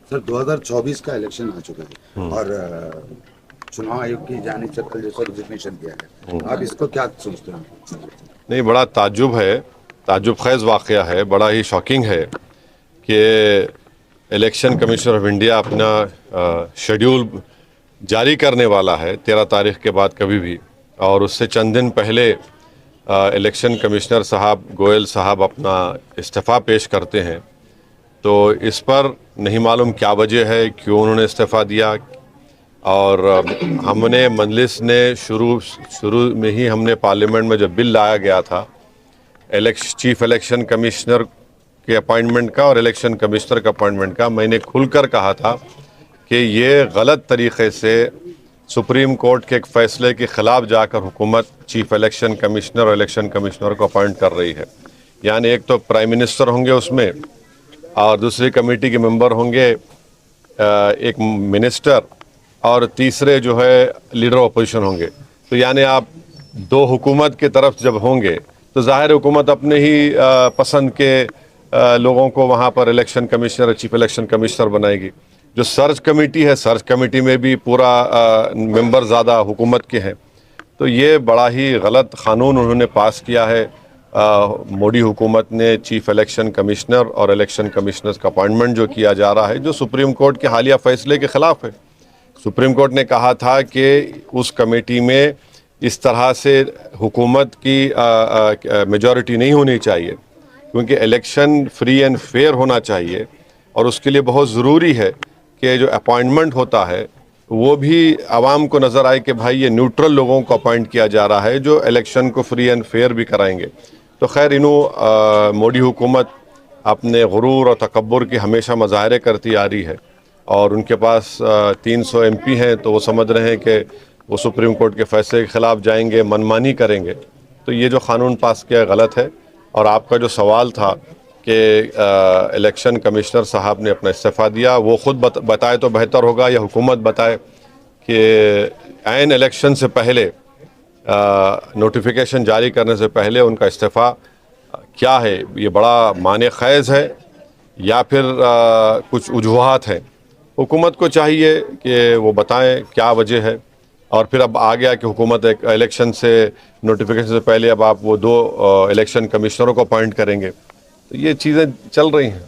Sir 2024 का election आ चुका है और चुनाव आयोग की जानिब से कल जैसा रिजिग्नेशन दिया गया, आप इसको क्या सोचते हैं? नहीं, बड़ा ताज्जुब है, ताज्जुब खेज़ वाक़या है, बड़ा ही शॉकिंग है कि इलेक्शन कमीशन ऑफ इंडिया अपना शेड्यूल जारी करने वाला है 13 तारीख के बाद कभी भी, और उससे चंद दिन पहले इलेक्शन कमिश्नर साहब गोयल साहब अपना इस्तीफ़ा पेश करते हैं। तो इस पर नहीं मालूम क्या वजह है, क्यों उन्होंने इस्तीफ़ा दिया। और हमने मजलिस ने शुरू में ही हमने पार्लियामेंट में जब बिल लाया गया था चीफ इलेक्शन कमिश्नर के अपॉइंटमेंट का और इलेक्शन कमिश्नर का अपॉइंटमेंट का, मैंने खुलकर कहा था कि ये गलत तरीके से सुप्रीम कोर्ट के एक फ़ैसले के ख़िलाफ़ जाकर हुकूमत चीफ इलेक्शन कमिश्नर और इलेक्शन कमिश्नर को अपॉइंट कर रही है। यानी एक तो प्राइम मिनिस्टर होंगे उसमें, और दूसरी कमेटी के मेंबर होंगे एक मिनिस्टर, और तीसरे जो है लीडर अपोजिशन होंगे। तो यानी आप दो हुकूमत की तरफ जब होंगे तो ज़ाहिर हुकूमत अपने ही पसंद के लोगों को वहाँ पर election commissioner chief election commissioner बनाएगी। जो सर्च कमेटी है, सर्च कमेटी में भी पूरा मेंबर ज़्यादा हुकूमत के हैं। तो ये बड़ा ही गलत क़ानून उन्होंने पास किया है। मोदी हुकूमत ने चीफ इलेक्शन कमिश्नर और इलेक्शन कमिश्नर्स का अपॉइंटमेंट जो किया जा रहा है, जो सुप्रीम कोर्ट के हालिया फ़ैसले के ख़िलाफ़ है। सुप्रीम कोर्ट ने कहा था कि उस कमेटी में इस तरह से हुकूमत की मेजॉरिटी नहीं होनी चाहिए, क्योंकि इलेक्शन फ्री एंड फेयर होना चाहिए, और उसके लिए बहुत ज़रूरी है कि जो अपॉइंटमेंट होता है वो भी आवाम को नज़र आए कि भाई ये न्यूट्रल लोगों को अपॉइंट किया जा रहा है जो इलेक्शन को फ्री एंड फेयर भी कराएंगे। तो खैर मोदी हुकूमत अपने गुरूर और तकब्बुर की हमेशा मज़ाहरे करती आ रही है, और उनके पास 300 MP हैं, तो वो समझ रहे हैं कि वो सुप्रीम कोर्ट के फैसले के ख़िलाफ़ जाएंगे, मनमानी करेंगे। तो ये जो क़ानून पास किया गलत है। और आपका जो सवाल था कि इलेक्शन कमिश्नर साहब ने अपना इस्तीफ़ा दिया, वो ख़ुद बताए तो बेहतर होगा, या हुकूमत बताए कि ऐन इलेक्शन से पहले नोटिफिकेशन जारी करने से पहले उनका इस्तीफ़ा क्या है, ये बड़ा माने ख़ैज़ है या फिर कुछ वजूहात हैं। हुकूमत को चाहिए कि वो बताएं क्या वजह है। और फिर अब आ गया कि हुकूमत एक इलेक्शन से नोटिफिकेशन से पहले अब आप वो 2 इलेक्शन कमिश्नरों को अपॉइंट करेंगे। तो ये चीज़ें चल रही हैं।